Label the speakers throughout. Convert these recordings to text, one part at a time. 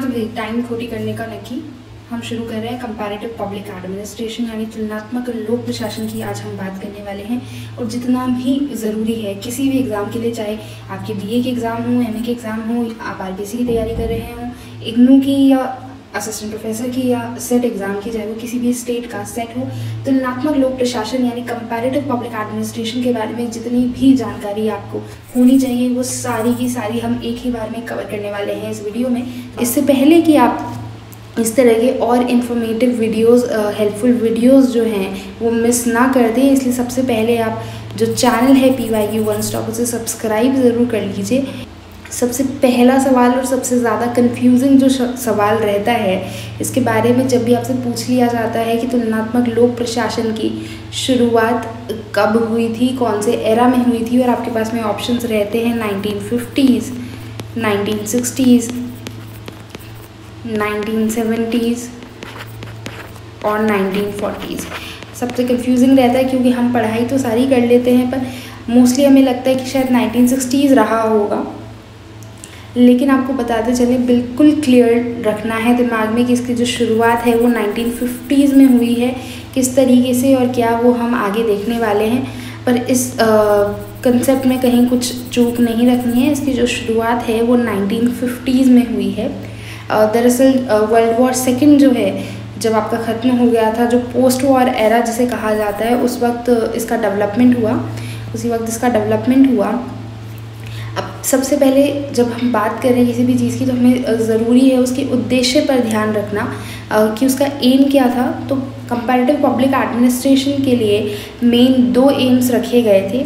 Speaker 1: हाँ, तो टाइम खोटी करने का नहीं। हम शुरू कर रहे हैं कंपैरेटिव पब्लिक एडमिनिस्ट्रेशन यानी तुलनात्मक लोक प्रशासन की आज हम बात करने वाले हैं। और जितना भी ज़रूरी है किसी भी एग्ज़ाम के लिए, चाहे आपके बीए के एग्ज़ाम हो, एमए के एग्ज़ाम हो, आप आरबीसी की तैयारी कर रहे हो, इग्नू की या असिस्टेंट प्रोफेसर की या सेट एग्ज़ाम की, चाहे वो किसी भी स्टेट का सेट हो, तुलनात्मक लोक प्रशासन यानी कंपैरेटिव पब्लिक एडमिनिस्ट्रेशन के बारे में जितनी भी जानकारी आपको होनी चाहिए वो सारी की सारी हम एक ही बार में कवर करने वाले हैं इस वीडियो में। इससे पहले कि आप इस तरह के और इन्फॉर्मेटिव वीडियोस, हेल्पफुल वीडियोस जो हैं वो मिस ना कर दें, इसलिए सबसे पहले आप जो चैनल है PYQ वन स्टॉप उसे सब्सक्राइब ज़रूर कर लीजिए। सबसे पहला सवाल और सबसे ज़्यादा कंफ्यूजिंग जो सवाल रहता है इसके बारे में, जब भी आपसे पूछ लिया जाता है कि तुलनात्मक लोक प्रशासन की शुरुआत कब हुई थी, कौन से एरा में हुई थी, और आपके पास में ऑप्शंस रहते हैं 1950s, 1960s, 1970s और 1940s। सबसे कंफ्यूजिंग रहता है क्योंकि हम पढ़ाई तो सारी कर लेते हैं पर मोस्टली हमें लगता है कि शायद 1960s रहा होगा, लेकिन आपको बताते चले, बिल्कुल क्लियर रखना है दिमाग में कि इसकी जो शुरुआत है वो 1950s में हुई है। किस तरीके से और क्या वो हम आगे देखने वाले हैं, पर इस कंसेप्ट में कहीं कुछ चूक नहीं रखनी है। इसकी जो शुरुआत है वो 1950s में हुई है। दरअसल वर्ल्ड वॉर सेकेंड जो है जब आपका ख़त्म हो गया था, जो पोस्ट वॉर एरा जिसे कहा जाता है, उस वक्त इसका डेवलपमेंट हुआ, उसी वक्त इसका डेवलपमेंट हुआ। अब सबसे पहले जब हम बात करें किसी भी चीज़ की तो हमें ज़रूरी है उसके उद्देश्य पर ध्यान रखना कि उसका एम क्या था। तो कंपैरेटिव पब्लिक एडमिनिस्ट्रेशन के लिए मेन 2 एम्स रखे गए थे।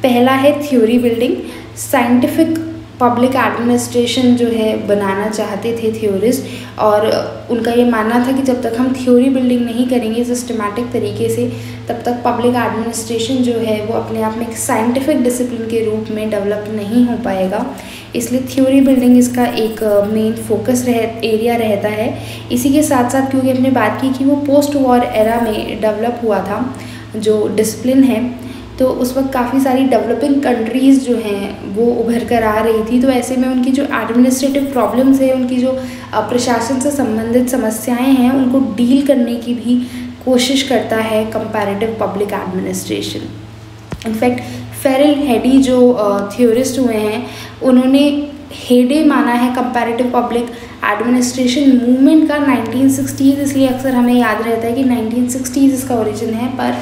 Speaker 1: पहला है theory building. Scientific public administration जो है बनाना चाहते थे थ्योरिस्ट, और उनका ये मानना था कि जब तक हम थ्योरी बिल्डिंग नहीं करेंगे सिस्टमैटिक तरीके से, तब तक पब्लिक एडमिनिस्ट्रेशन जो है वो अपने आप में एक साइंटिफिक डिसिप्लिन के रूप में डेवलप नहीं हो पाएगा। इसलिए थ्योरी बिल्डिंग इसका एक मेन फोकस एरिया रहता है। इसी के साथ साथ क्योंकि हमने बात की कि वो पोस्ट वॉर एरा में डेवलप हुआ था जो डिसिप्लिन है, तो उस वक्त काफ़ी सारी डेवलपिंग कंट्रीज़ जो हैं वो उभर कर आ रही थी, तो ऐसे में उनकी जो एडमिनिस्ट्रेटिव प्रॉब्लम्स है, उनकी जो प्रशासन से संबंधित समस्याएं हैं, उनको डील करने की भी कोशिश करता है comparative public administration. In fact Ferrel Heady जो थ्योरिस्ट हुए हैं, उन्होंने हेडे माना है कंपैरेटिव पब्लिक एडमिनिस्ट्रेशन मूवमेंट का 1960s, इसलिए अक्सर हमें याद रहता है कि 1960s इसका ओरिजिन है, पर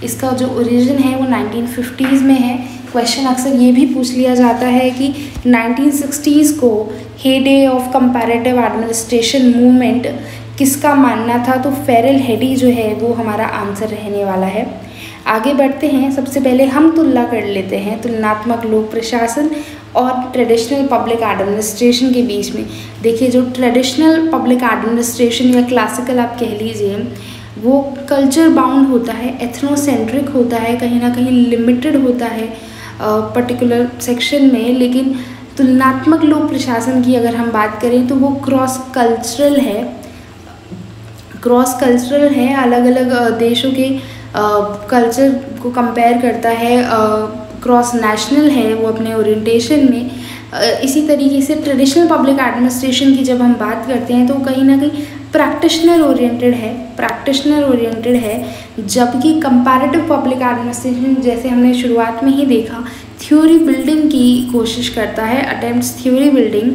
Speaker 1: इसका जो ओरिजिन है वो 1950s में है। क्वेश्चन अक्सर ये भी पूछ लिया जाता है कि 1960s को हेडे ऑफ कंपैरेटिव एडमिनिस्ट्रेशन मूवमेंट किसका मानना था, तो फेरेल हेडी जो है वो हमारा आंसर रहने वाला है। आगे बढ़ते हैं। सबसे पहले हम तुलना कर लेते हैं तुलनात्मक लोक प्रशासन और ट्रेडिशनल पब्लिक एडमिनिस्ट्रेशन के बीच में। देखिए, जो ट्रेडिशनल पब्लिक एडमिनिस्ट्रेशन या क्लासिकल आप कह लीजिए, वो कल्चर बाउंड होता है, एथनोसेंट्रिक होता है, कहीं ना कहीं लिमिटेड होता है पर्टिकुलर सेक्शन में। लेकिन तुलनात्मक लोक प्रशासन की अगर हम बात करें तो वो क्रॉस कल्चरल है, अलग अलग देशों के कल्चर को कंपेयर करता है, क्रॉस नेशनल है वो अपने ओरिएंटेशन में। इसी तरीके से ट्रेडिशनल पब्लिक एडमिनिस्ट्रेशन की जब हम बात करते हैं तो कहीं ना कहीं प्रैक्टिशनर ओरिएंटेड है, जबकि कंपैरेटिव पब्लिक एडमिनिस्ट्रेशन जैसे हमने शुरुआत में ही देखा थ्योरी बिल्डिंग की कोशिश करता है, attempts theory building.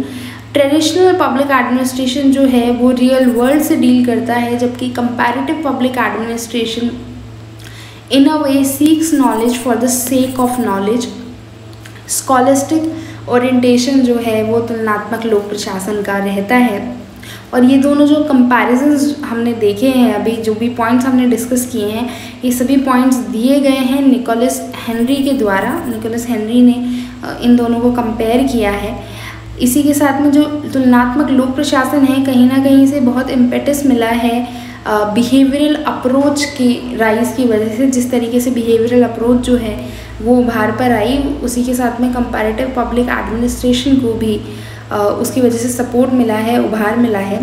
Speaker 1: Traditional public administration जो है वो रियल वर्ल्ड से डील करता है, जबकि comparative public administration in a way seeks knowledge for the sake of knowledge. Scholastic orientation जो है वो तुलनात्मक लोक प्रशासन का रहता है। और ये दोनों जो कंपैरिजंस हमने देखे हैं, अभी जो भी पॉइंट्स हमने डिस्कस किए हैं, ये सभी पॉइंट्स दिए गए हैं निकोलस हेनरी के द्वारा। निकोलस हेनरी ने इन दोनों को कंपेयर किया है। इसी के साथ में जो तुलनात्मक लोक प्रशासन है, कहीं ना कहीं से बहुत इम्पेटस मिला है बिहेवियरल अप्रोच की राइज की वजह से। जिस तरीके से बिहेवियरल अप्रोच जो है वो उभार पर आई, उसी के साथ में कंपैरेटिव पब्लिक एडमिनिस्ट्रेशन को भी उसकी वजह से सपोर्ट मिला है, उभार मिला है।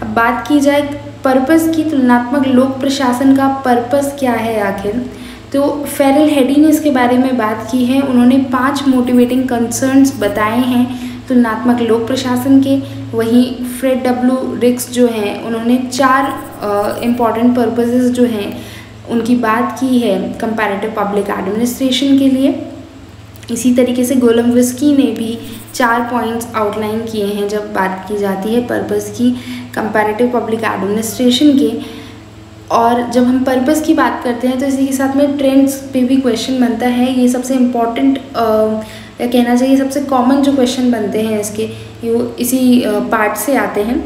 Speaker 1: अब बात की जाए पर्पस की, तुलनात्मक लोक प्रशासन का पर्पस क्या है आखिर, तो फेरेल हेडी ने इसके बारे में बात की है। उन्होंने 5 मोटिवेटिंग कंसर्न्स बताए हैं तुलनात्मक लोक प्रशासन के। वहीं फ्रेड डब्ल्यू रिक्स जो हैं उन्होंने 4 इम्पॉर्टेंट पर्पसेस जो हैं उनकी बात की है कंपैरेटिव पब्लिक एडमिनिस्ट्रेशन के लिए। इसी तरीके से गोलम्बिस्की ने भी 4 पॉइंट्स आउटलाइन किए हैं जब बात की जाती है पर्पस की कंपैरेटिव पब्लिक एडमिनिस्ट्रेशन के। और जब हम पर्पस की बात करते हैं तो इसी के साथ में ट्रेंड्स पे भी क्वेश्चन बनता है। ये सबसे इम्पॉर्टेंट कहना चाहिए सबसे कॉमन जो क्वेश्चन बनते हैं इसके ये इसी पार्ट से आते हैं।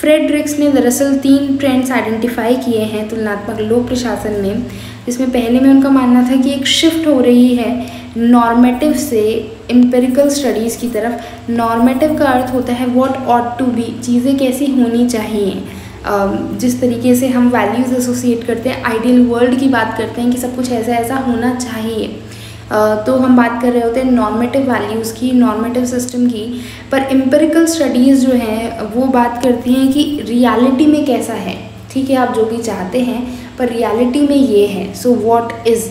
Speaker 1: फ्रेड रिक्स ने दरअसल 3 ट्रेंड्स आइडेंटिफाई किए हैं तुलनात्मक लोक प्रशासन में, जिसमें पहले में उनका मानना था कि एक शिफ्ट हो रही है नॉर्मेटिव से एम्पिरिकल स्टडीज़ की तरफ। नॉर्मेटिव का अर्थ होता है व्हाट ऑट टू बी, चीज़ें कैसी होनी चाहिए। जिस तरीके से हम वैल्यूज़ एसोसिएट करते हैं, आइडियल वर्ल्ड की बात करते हैं कि सब कुछ ऐसा ऐसा होना चाहिए, तो हम बात कर रहे होते हैं नॉर्मेटिव वैल्यूज़ की, नॉर्मेटिव सिस्टम की। पर एम्पिरिकल स्टडीज़ जो हैं वो बात करती हैं कि रियलिटी में कैसा है। ठीक है, आप जो भी चाहते हैं पर रियलिटी में ये है, सो व्हाट इज़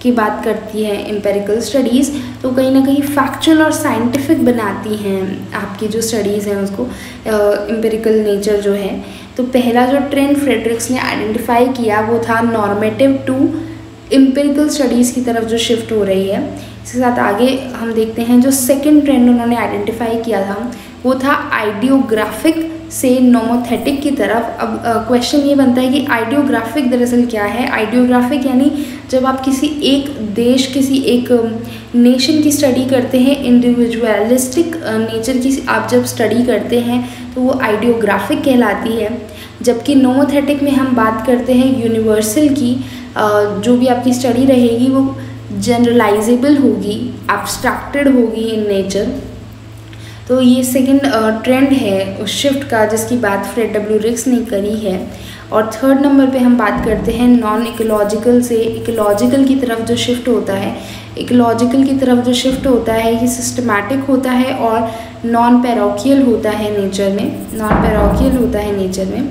Speaker 1: की बात करती है एम्पिरिकल स्टडीज़। तो कहीं ना कहीं फैक्चुअल और साइंटिफिक बनाती हैं आपकी जो स्टडीज़ हैं उसको, एम्पिरिकल नेचर जो है। तो पहला जो ट्रेंड फ्रेडरिक्स ने आइडेंटिफाई किया वो था नॉर्मेटिव टू एम्पिरिकल स्टडीज़ की तरफ जो शिफ्ट हो रही है। इसके साथ आगे हम देखते हैं जो सेकंड ट्रेंड उन्होंने आइडेंटिफाई किया था वो था आइडियोग्राफिक से नोमोथेटिक की तरफ। अब क्वेश्चन ये बनता है कि आइडियोग्राफिक दरअसल क्या है। आइडियोग्राफिक यानी जब आप किसी एक देश, किसी एक नेशन की स्टडी करते हैं, इंडिविजुअलिस्टिक नेचर की आप जब स्टडी करते हैं तो वो आइडियोग्राफिक कहलाती है। जबकि नोमोथेटिक में हम बात करते हैं यूनिवर्सल की, जो भी आपकी स्टडी रहेगी वो जनरलाइजेबल होगी, एब्स्ट्रैक्टेड होगी इन नेचर। तो ये सेकंड ट्रेंड है उस शिफ्ट का जिसकी बात फ्रेड डब्ल्यू रिक्स ने करी है। और थर्ड नंबर पे हम बात करते हैं नॉन इकोलॉजिकल से इकोलॉजिकल की तरफ जो शिफ्ट होता है। इकोलॉजिकल की तरफ जो शिफ्ट होता है ये सिस्टमैटिक होता है और नॉन पैरोकियल होता है नेचर में, नॉन पैरोकियल होता है नेचर में।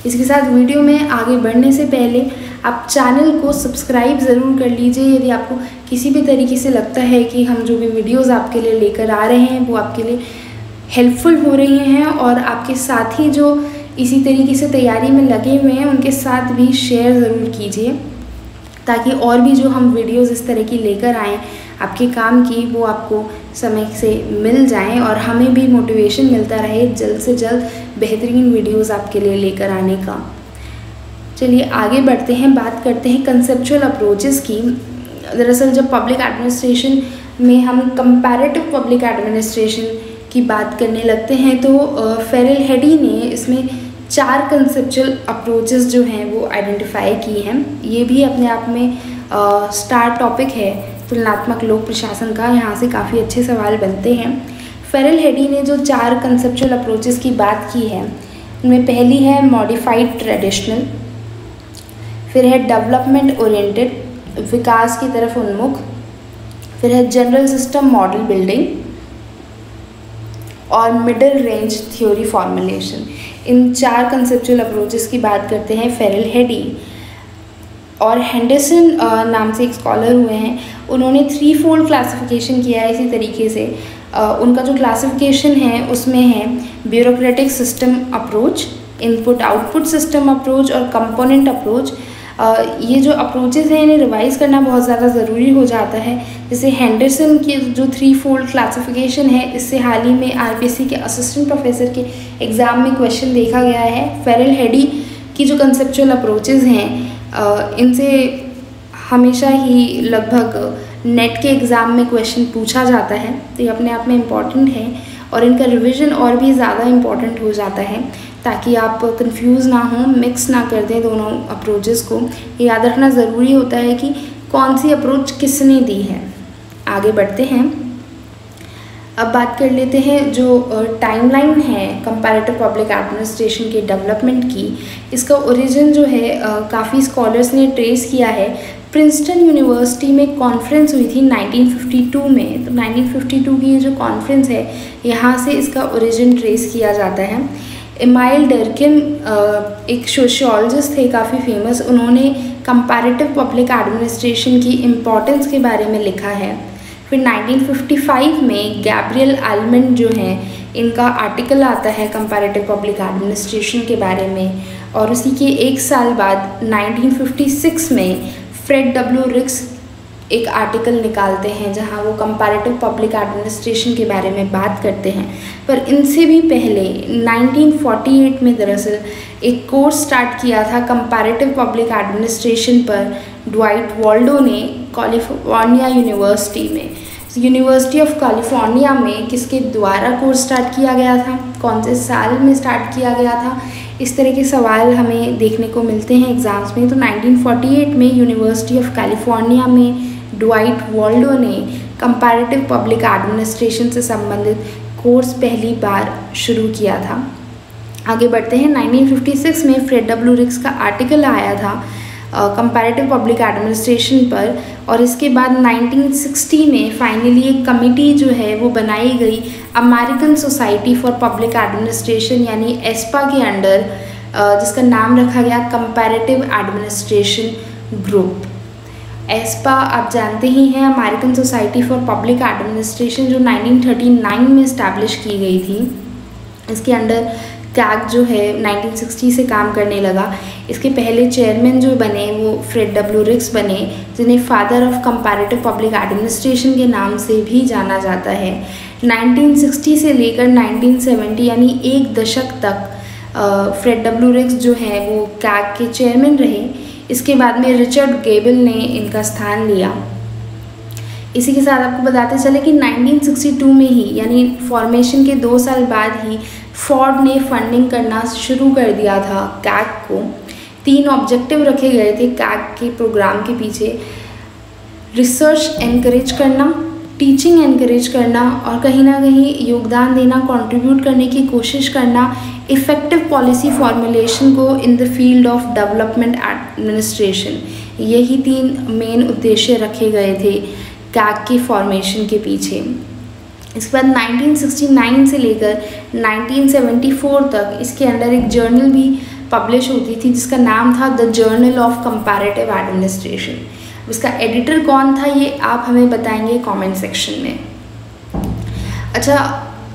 Speaker 1: इसके साथ वीडियो में आगे बढ़ने से पहले आप चैनल को सब्सक्राइब ज़रूर कर लीजिए यदि आपको किसी भी तरीके से लगता है कि हम जो भी वीडियोस आपके लिए लेकर आ रहे हैं वो आपके लिए हेल्पफुल हो रही हैं, और आपके साथी जो इसी तरीके से तैयारी में लगे हुए हैं उनके साथ भी शेयर ज़रूर कीजिए ताकि और भी जो हम वीडियोस इस तरह की लेकर आएँ आपके काम की वो आपको समय से मिल जाएं और हमें भी मोटिवेशन मिलता रहे जल्द से जल्द बेहतरीन वीडियोस आपके लिए लेकर आने का। चलिए आगे बढ़ते हैं, बात करते हैं कंसेप्चुअल अप्रोचेस की। दरअसल जब पब्लिक एडमिनिस्ट्रेशन में हम कंपैरेटिव पब्लिक एडमिनिस्ट्रेशन की बात करने लगते हैं तो फेरल हेडी ने इसमें 4 कंसेप्चुअल अप्रोचेस जो हैं वो आइडेंटिफाई की हैं। ये भी अपने आप में स्टार टॉपिक है तुलनात्मक लोक प्रशासन का, यहाँ से काफ़ी अच्छे सवाल बनते हैं। फेरल हेडी ने जो 4 कंसेप्चुअल अप्रोचेस की बात की है उनमें पहली है मॉडिफाइड ट्रेडिशनल, फिर है डेवलपमेंट ओरिएंटेड, विकास की तरफ उन्मुख, फिर है जनरल सिस्टम मॉडल बिल्डिंग और मिडिल रेंज थ्योरी फॉर्मुलेशन। इन 4 कंसेप्चुअल अप्रोचेस की बात करते हैं फेरल हेडी। और हेंडरसन नाम से एक स्कॉलर हुए हैं, उन्होंने 3-fold क्लासिफिकेशन किया है इसी तरीके से। उनका जो क्लासिफिकेशन है उसमें है bureaucratic system approach, input output system approach और कंपोनेंट अप्रोच। ये जो अप्रोचेस हैं इन्हें रिवाइज़ करना बहुत ज़्यादा ज़रूरी हो जाता है। जैसे हेंडरसन की जो 3-fold क्लासिफिकेशन है इससे हाल ही में आरपीएससी के असिस्टेंट प्रोफेसर के एग्ज़ाम में क्वेश्चन देखा गया है। फेरल हेडी की जो कंसेप्चुअल अप्रोचेस हैं इनसे हमेशा ही लगभग नेट के एग्ज़ाम में क्वेश्चन पूछा जाता है, तो ये अपने आप में इम्पॉर्टेंट है और इनका रिवीजन और भी ज़्यादा इम्पॉर्टेंट हो जाता है ताकि आप कंफ्यूज ना हों, मिक्स ना कर दें दोनों अप्रोचेस को। ये याद रखना ज़रूरी होता है कि कौन सी अप्रोच किसने दी है। आगे बढ़ते हैं, अब बात कर लेते हैं जो टाइमलाइन है कंपैरेटिव पब्लिक एडमिनिस्ट्रेशन के डेवलपमेंट की। इसका ओरिजिन जो है काफ़ी स्कॉलर्स ने ट्रेस किया है। प्रिंसटन यूनिवर्सिटी में कॉन्फ्रेंस हुई थी 1952 में, तो 1952 की ये जो कॉन्फ्रेंस है यहाँ से इसका ओरिजिन ट्रेस किया जाता है। एमाइल डर्किन एक सोशियोलॉजिस्ट थे काफ़ी फेमस, उन्होंने कंपैरेटिव पब्लिक एडमिनिस्ट्रेशन की इम्पोर्टेंस के बारे में लिखा है। फिर 1955 में गैब्रियल आलमंड जो हैं, इनका आर्टिकल आता है कंपैरेटिव पब्लिक एडमिनिस्ट्रेशन के बारे में। और उसी के एक साल बाद 1956 में फ्रेड डब्ल्यू रिक्स एक आर्टिकल निकालते हैं जहां वो कंपैरेटिव पब्लिक एडमिनिस्ट्रेशन के बारे में बात करते हैं। पर इनसे भी पहले 1948 में दरअसल एक कोर्स स्टार्ट किया था कंपैरेटिव पब्लिक एडमिनिस्ट्रेशन पर ड्वाइट वाल्डो ने कैलिफोर्निया यूनिवर्सिटी में। यूनिवर्सिटी ऑफ कैलिफोर्निया में किसके द्वारा कोर्स स्टार्ट किया गया था, कौन से साल में स्टार्ट किया गया था, इस तरह के सवाल हमें देखने को मिलते हैं एग्ज़ाम्स में। तो 1948 में यूनिवर्सिटी ऑफ कैलिफोर्निया में ड्वाइट वाल्डो ने कंपैरेटिव पब्लिक एडमिनिस्ट्रेशन से संबंधित कोर्स पहली बार शुरू किया था। आगे बढ़ते हैं। 1956 में फ्रेड डब्ल्यू रिक्स का आर्टिकल आया था कंपैरेटिव पब्लिक एडमिनिस्ट्रेशन पर, और इसके बाद 1960 में फाइनली एक कमेटी जो है वो बनाई गई American society for public administration यानी एस्पा के अंडर, जिसका नाम रखा गया कंपैरेटिव एडमिनिस्ट्रेशन ग्रुप। एस्पा आप जानते ही हैं, American society for public administration, जो 1939 में इस्टेब्लिश की गई थी। इसके अंडर कैग जो है 1960 से काम करने लगा। इसके पहले चेयरमैन जो बने वो फ्रेड डब्ल्यू रिक्स बने, जिन्हें father of comparative public administration के नाम से भी जाना जाता है। 1960 से लेकर 1970 यानी एक दशक तक फ्रेड डब्ल्यू रिक्स जो है वो कैग के चेयरमैन रहे। इसके बाद में रिचर्ड गेबल ने इनका स्थान लिया। इसी के साथ आपको बताते चले कि 1962 में ही यानी फॉर्मेशन के 2 साल बाद ही फोर्ड ने फंडिंग करना शुरू कर दिया था कैग को। 3 ऑब्जेक्टिव रखे गए थे कैग के प्रोग्राम के पीछे: रिसर्च एनकरेज करना, टीचिंग एनकरेज करना और कहीं ना कहीं योगदान देना, कंट्रीब्यूट करने की कोशिश करना इफ़ेक्टिव पॉलिसी फॉर्मुलेशन को in the field of development administration. यही 3 मेन उद्देश्य रखे गए थे कैग की फॉर्मेशन के पीछे। इसके बाद 1969 से लेकर 1974 तक इसके अंडर एक जर्नल भी पब्लिश होती थी जिसका नाम था the journal of comparative administration. उसका एडिटर कौन था ये आप हमें बताएंगे कमेंट सेक्शन में। अच्छा,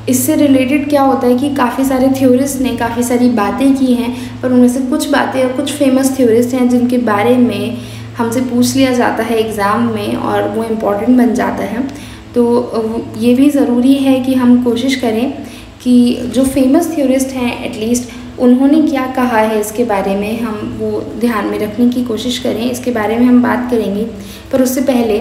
Speaker 1: इससे रिलेटेड क्या होता है कि काफ़ी सारे थ्योरिस्ट ने काफ़ी सारी बातें की हैं, पर उनमें से कुछ बातें और कुछ फेमस थ्योरिस्ट हैं जिनके बारे में हमसे पूछ लिया जाता है एग्ज़ाम में और वो इम्पॉर्टेंट बन जाता है। तो ये भी ज़रूरी है कि हम कोशिश करें कि जो फेमस थ्योरिस्ट हैं एटलीस्ट उन्होंने क्या कहा है इसके बारे में हम वो ध्यान में रखने की कोशिश करें। इसके बारे में हम बात करेंगे, पर उससे पहले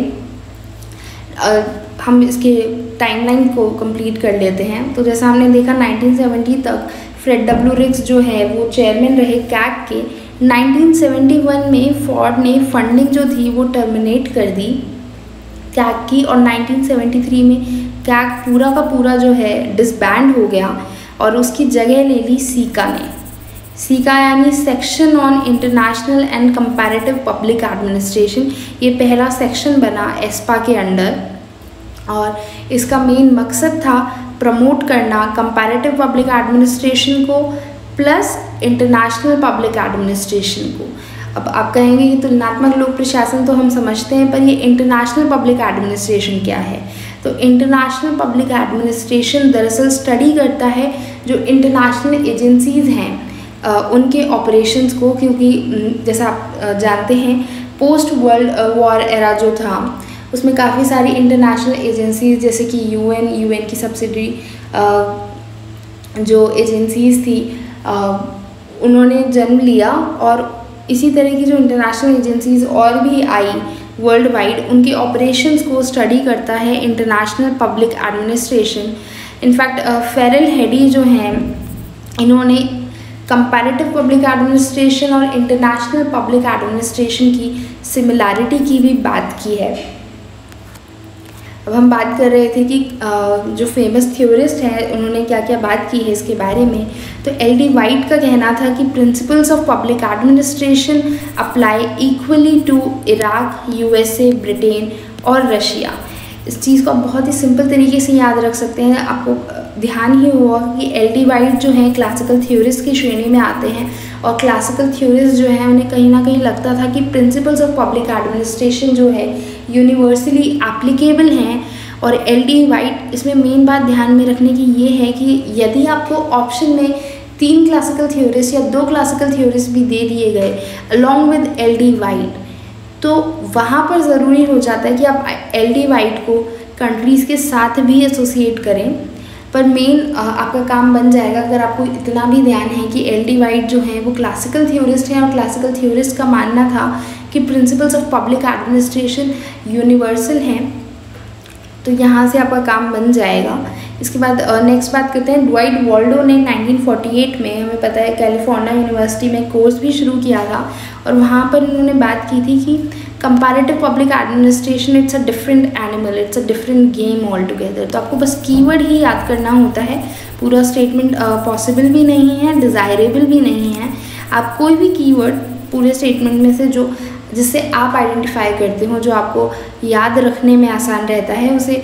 Speaker 1: हम इसके टाइमलाइन को कंप्लीट कर लेते हैं। तो जैसा हमने देखा 1970 तक फ्रेड डब्ल्यू रिक्स जो है वो चेयरमैन रहे कैग के। 1971 में फोर्ड ने फंडिंग जो थी वो टर्मिनेट कर दी कैग की, और 1973 में कैग पूरा का पूरा जो है डिसबैंड हो गया और उसकी जगह ले ली सीका ने। सीका यानी section on international and comparative public administration. ये पहला सेक्शन बना एस्पा के अंडर और इसका मेन मकसद था प्रमोट करना कंपैरेटिव पब्लिक एडमिनिस्ट्रेशन को प्लस इंटरनेशनल पब्लिक एडमिनिस्ट्रेशन को। अब आप कहेंगे कि तुलनात्मक लोक प्रशासन तो हम समझते हैं, पर ये इंटरनेशनल पब्लिक एडमिनिस्ट्रेशन क्या है? तो इंटरनेशनल पब्लिक एडमिनिस्ट्रेशन दरअसल स्टडी करता है जो इंटरनेशनल एजेंसीज़ हैं उनके ऑपरेशंस को, क्योंकि जैसा आप जानते हैं पोस्ट वर्ल्ड वॉर एरा जो था उसमें काफ़ी सारी इंटरनेशनल एजेंसीज़ जैसे कि यूएन की सब्सिडरी जो एजेंसीज़ थी उन्होंने जन्म लिया, और इसी तरह की जो इंटरनेशनल एजेंसीज़ और भी आई वर्ल्ड वाइड, उनके ऑपरेशंस को स्टडी करता है international public administration. In fact Feral Heidi जो हैं इन्होंने कंपैरेटिव पब्लिक एडमिनिस्ट्रेशन और इंटरनेशनल पब्लिक एडमिनिस्ट्रेशन की सिमिलैरिटी की भी बात की है। अब हम बात कर रहे थे कि जो फेमस थ्योरिस्ट हैं उन्होंने क्या क्या बात की है इसके बारे में। तो एल.डी. वाइट का कहना था कि principles of public administration apply equally to Iraq, USA, Britain और रशिया। इस चीज़ को आप बहुत ही सिंपल तरीके से याद रख सकते हैं। आपको ध्यान ही हुआ कि एल.डी. वाइट जो हैं क्लासिकल थ्योरिस्ट की श्रेणी में आते हैं, और क्लासिकल थ्योरिस्ट जो हैं उन्हें कहीं ना कहीं लगता था कि प्रिंसिपल्स ऑफ पब्लिक एडमिनिस्ट्रेशन जो है यूनिवर्सली एप्लीकेबल हैं और एल.डी. वाइट, इसमें मेन बात ध्यान में रखने की ये है कि यदि आपको ऑप्शन में 3 क्लासिकल थ्योरिस्ट या 2 क्लासिकल थ्योरिस्ट भी दे दिए गए अलॉन्ग विद एल.डी. वाइट, तो वहाँ पर ज़रूरी हो जाता है कि आप एल.डी. वाइट को कंट्रीज़ के साथ भी एसोसिएट करें। पर मेन आपका काम बन जाएगा अगर आपको इतना भी ध्यान है कि एल.डी. वाइट जो है वो क्लासिकल थ्योरिस्ट हैं और क्लासिकल थ्योरिस्ट का मानना था कि principles of public administration universal हैं, तो यहाँ से आपका काम बन जाएगा। इसके बाद नेक्स्ट बात करते हैं, ड्वाइट वाल्डो ने 1948 में, हमें पता है, कैलिफोर्निया यूनिवर्सिटी में कोर्स भी शुरू किया था और वहाँ पर उन्होंने बात की थी कि comparative public administration it's a different animal, it's a different game all together. तो आपको बस कीवर्ड ही याद करना होता है, पूरा स्टेटमेंट पॉसिबल भी नहीं है, डिज़ायरेबल भी नहीं है। आप कोई भी कीवर्ड पूरे स्टेटमेंट में से जो जिससे आप आइडेंटिफाई करते हो, जो आपको याद रखने में आसान रहता है, उसे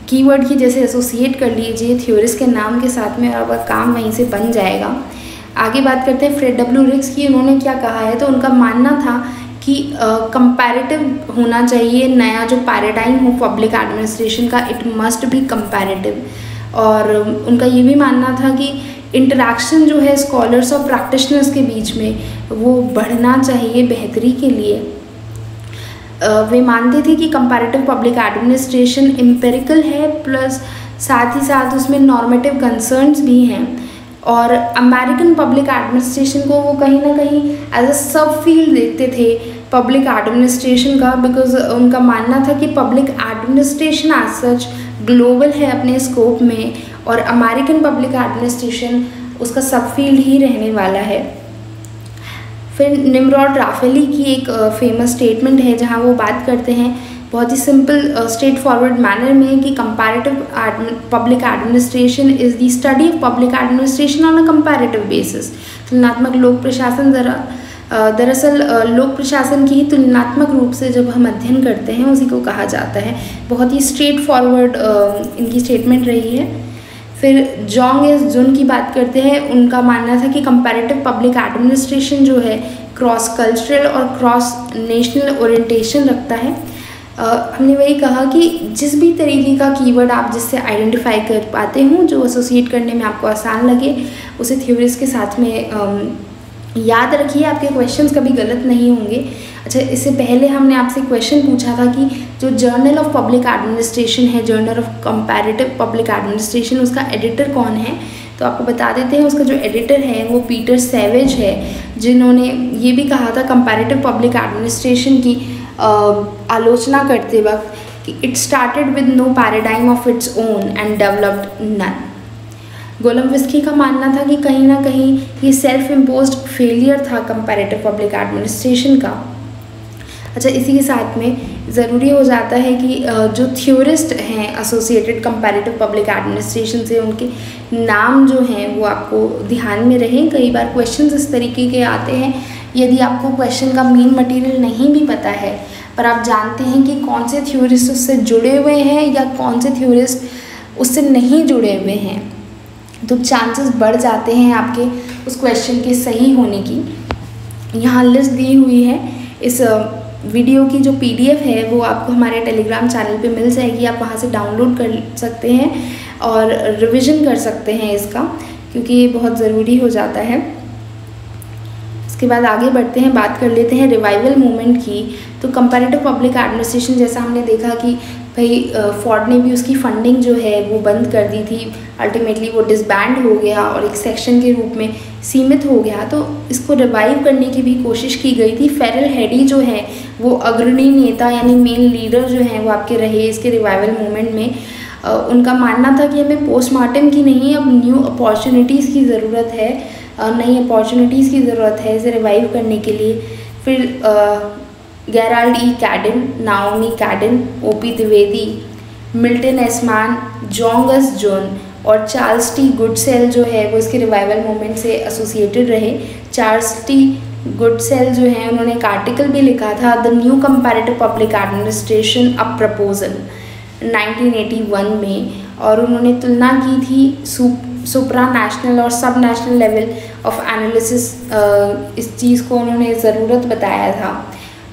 Speaker 1: कीवर्ड की जैसे एसोसिएट कर लीजिए थ्योरिस्ट के नाम के साथ में और आपका काम वहीं से बन जाएगा। आगे बात करते हैं फ्रेड डब्ल्यू रिक्स की, उन्होंने क्या कहा है, तो उनका मानना था कि कंपैरेटिव होना चाहिए, नया जो पैराडाइम हो पब्लिक एडमिनिस्ट्रेशन का, इट मस्ट बी कंपैरेटिव। और उनका ये भी मानना था कि इंटरेक्शन जो है स्कॉलर्स और प्रैक्टिशनर्स के बीच में वो बढ़ना चाहिए बेहतरी के लिए। वे मानते थे कि कंपैरेटिव पब्लिक एडमिनिस्ट्रेशन एम्पिरिकल है, प्लस साथ ही साथ उसमें नॉर्मेटिव कंसर्न्स भी हैं। और अमेरिकन पब्लिक एडमिनिस्ट्रेशन को वो कहीं ना कहीं एज अ सब फील्ड देखते थे पब्लिक एडमिनिस्ट्रेशन का, बिकॉज उनका मानना था कि public administration as such global है अपने स्कोप में और अमेरिकन पब्लिक एडमिनिस्ट्रेशन उसका सब फील्ड ही रहने वाला है। फिर निमरॉड राफेली की एक फेमस स्टेटमेंट है जहाँ वो बात करते हैं बहुत ही सिंपल स्ट्रेट फॉरवर्ड मैनर में कि comparative public administration is the study of public administration on a comparative basis. तुलनात्मक लोक प्रशासन दरअसल लोक प्रशासन की ही तुलनात्मक रूप से जब हम अध्ययन करते हैं उसी को कहा जाता है। बहुत ही स्ट्रेट फॉरवर्ड इनकी स्टेटमेंट रही है। फिर जोंग एस जुन की बात करते हैं, उनका मानना था कि कंपैरेटिव पब्लिक एडमिनिस्ट्रेशन जो है क्रॉस कल्चरल और क्रॉस नेशनल ओरिएंटेशन रखता है। हमने वही कहा कि जिस भी तरीके का कीवर्ड आप जिससे आइडेंटिफाई कर पाते हो, जो एसोसिएट करने में आपको आसान लगे, उसे थ्योरीज के साथ में याद रखिए, आपके क्वेश्चंस कभी गलत नहीं होंगे। अच्छा, इससे पहले हमने आपसे क्वेश्चन पूछा था कि जो जर्नल ऑफ पब्लिक एडमिनिस्ट्रेशन है, journal of comparative public administration, उसका एडिटर कौन है, तो आपको बता देते हैं। उसका जो एडिटर है वो पीटर सैवेज है, जिन्होंने ये भी कहा था कंपैरेटिव पब्लिक एडमिनिस्ट्रेशन की आलोचना करते वक्त कि it started with no paradigm of its own and developed none. Golembiewski का मानना था कि कहीं ना कहीं ये सेल्फ इम्पोज्ड फेलियर था कंपैरेटिव पब्लिक एडमिनिस्ट्रेशन का। अच्छा, इसी के साथ में ज़रूरी हो जाता है कि जो थ्योरिस्ट हैं एसोसिएटेड कंपैरेटिव पब्लिक एडमिनिस्ट्रेशन से, उनके नाम जो हैं वो आपको ध्यान में रहें। कई बार क्वेश्चंस इस तरीके के आते हैं, यदि आपको क्वेश्चन का मेन मटेरियल नहीं भी पता है पर आप जानते हैं कि कौन से थ्योरिस्ट उससे जुड़े हुए हैं या कौन से थ्योरिस्ट उससे नहीं जुड़े हुए हैं, तो चांसेस बढ़ जाते हैं आपके उस क्वेश्चन के सही होने की। यहाँ लिस्ट दी हुई है। इस वीडियो की जो PDF है वो आपको हमारे टेलीग्राम चैनल पे मिल जाएगी, आप वहाँ से डाउनलोड कर सकते हैं और रिवीजन कर सकते हैं इसका, क्योंकि ये बहुत ज़रूरी हो जाता है। इसके बाद आगे बढ़ते हैं, बात कर लेते हैं रिवाइवल मूवमेंट की। तो कंपैरेटिव पब्लिक एडमिनिस्ट्रेशन, जैसा हमने देखा कि भाई फोर्ड ने भी उसकी फंडिंग जो है वो बंद कर दी थी, अल्टीमेटली वो डिसबैंड हो गया और एक सेक्शन के रूप में सीमित हो गया, तो इसको रिवाइव करने की भी कोशिश की गई थी। फेरल हेडी जो है वो अग्रणी नेता यानी मेन लीडर जो हैं वो आपके रहे इसके रिवाइवल मूवमेंट में। उनका मानना था कि हमें पोस्टमार्टम की नहीं, अब न्यू अपॉर्चुनिटीज़ की ज़रूरत है, नई अपॉर्चुनिटीज़ की ज़रूरत है इसे रिवाइव करने के लिए। फिर Gerald E Caiden, Naomi Caiden, OP Dwivedi, Milton Esman, Jong S Jun और चार्ल्स टी गुडसेल जो है वो इसके रिवाइवल मूवमेंट से एसोसिएटेड रहे। चार्ल्स टी गुडसेल जो है उन्होंने एक आर्टिकल भी लिखा था, the new comparative public administration a proposal 1981 में, और उन्होंने तुलना की थी सुप्रा नेशनल और सब नेशनल लेवल ऑफ एनालिसिस, इस चीज़ को उन्होंने ज़रूरत बताया था।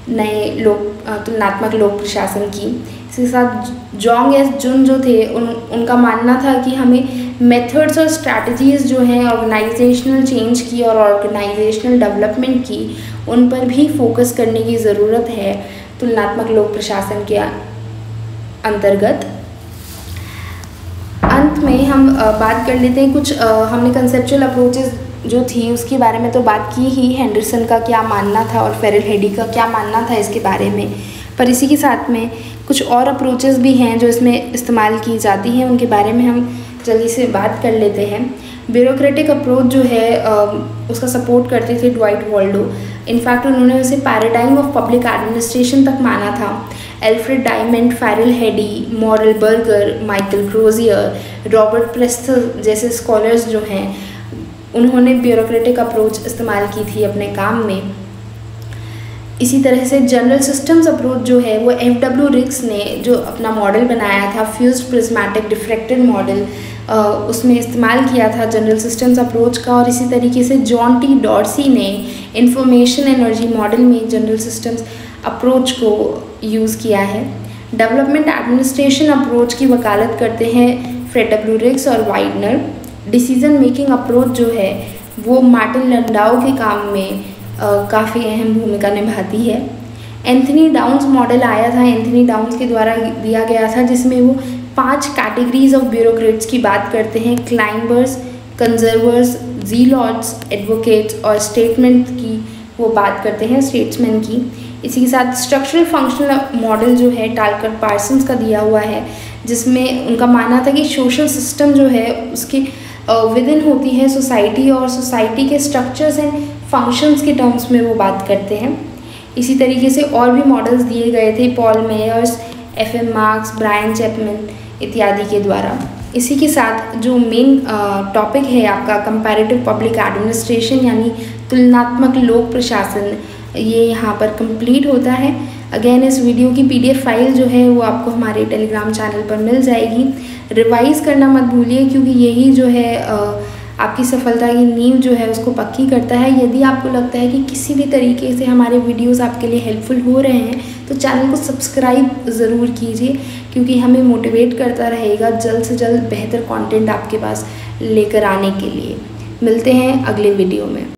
Speaker 1: नए तुलनात्मक लोक प्रशासन की। इसके साथ जोंग एस जुन जो थे उनका मानना था कि हमें मेथड्स और स्ट्रैटेजीज़ जो हैं ऑर्गेनाइजेशनल चेंज की और ऑर्गेनाइजेशनल डेवलपमेंट की, उन पर भी फोकस करने की ज़रूरत है तुलनात्मक लोक प्रशासन के अंतर्गत। अंत में हम बात कर लेते हैं कुछ हमने कंसेप्चुअल अप्रोचेस जो थी उसके बारे में तो बात की ही, हेंडरसन का क्या मानना था और फेरेल हेडी का क्या मानना था इसके बारे में, पर इसी के साथ में कुछ और अप्रोचेस भी हैं जो इसमें इस्तेमाल की जाती हैं, उनके बारे में हम जल्दी से बात कर लेते हैं। ब्यूरोक्रेटिक अप्रोच जो है उसका सपोर्ट करते थे ड्वाइट वॉल्डो। इनफैक्ट उन्होंने उसे पैराडाइम ऑफ पब्लिक एडमिनिस्ट्रेशन तक माना था। Alfred Diamant, Ferrel Heady, Morroe Berger, Michael Crozier, Robert Presthus जैसे स्कॉलर्स जो हैं उन्होंने ब्यूरोक्रेटिक अप्रोच इस्तेमाल की थी अपने काम में। इसी तरह से जनरल सिस्टम्स अप्रोच जो है वो एफ.डब्ल्यू. रिक्स ने जो अपना मॉडल बनाया था फ्यूज्ड प्रिज्मेटिक डिफ्रैक्टेड मॉडल, उसमें इस्तेमाल किया था जनरल सिस्टम्स अप्रोच का। और इसी तरीके से जॉन टी डॉर्सी ने इंफॉर्मेशन एनर्जी मॉडल में जनरल सिस्टम्स अप्रोच को यूज़ किया है। डेवलपमेंट एडमिनिस्ट्रेशन अप्रोच की वकालत करते हैं फ्रेड.डब्ल्यू. रिक्स और वाइडनर। डिसीजन मेकिंग अप्रोच जो है वो मार्टिन लैंडाउ के काम में काफ़ी अहम भूमिका निभाती है। एंथनी डाउन्स मॉडल आया था, एंथनी डाउन्स के द्वारा दिया गया था, जिसमें वो 5 कैटेगरीज ऑफ ब्यूरोक्रेट्स की बात करते हैं। क्लाइंबर्स, कंजर्वर्स, ज़ीलॉट्स, एडवोकेट्स और स्टेटमेंट की वो बात करते हैं, स्टेट्समैन की। इसी के साथ स्ट्रक्चरल फंक्शनल मॉडल जो है टालकर पार्सन्स का दिया हुआ है, जिसमें उनका मानना था कि सोशल सिस्टम जो है उसके विद इन होती है सोसाइटी और सोसाइटी के स्ट्रक्चर्स एंड फंक्शंस के टर्म्स में वो बात करते हैं। इसी तरीके से और भी मॉडल्स दिए गए थे Paul Meyers, F M. Marx, Brian Chapman इत्यादि के द्वारा। इसी के साथ जो मेन टॉपिक है आपका कंपैरेटिव पब्लिक एडमिनिस्ट्रेशन यानी तुलनात्मक लोक प्रशासन, ये यहाँ पर कंप्लीट होता है। अगेन इस वीडियो की PDF फाइल जो है वो आपको हमारे टेलीग्राम चैनल पर मिल जाएगी। रिवाइज़ करना मत भूलिए क्योंकि यही जो है आपकी सफलता की नींव जो है उसको पक्की करता है। यदि आपको लगता है कि किसी भी तरीके से हमारे वीडियोस आपके लिए हेल्पफुल हो रहे हैं तो चैनल को सब्सक्राइब ज़रूर कीजिए, क्योंकि हमें मोटिवेट करता रहेगा जल्द से जल्द बेहतर कंटेंट आपके पास लेकर आने के लिए। मिलते हैं अगले वीडियो में।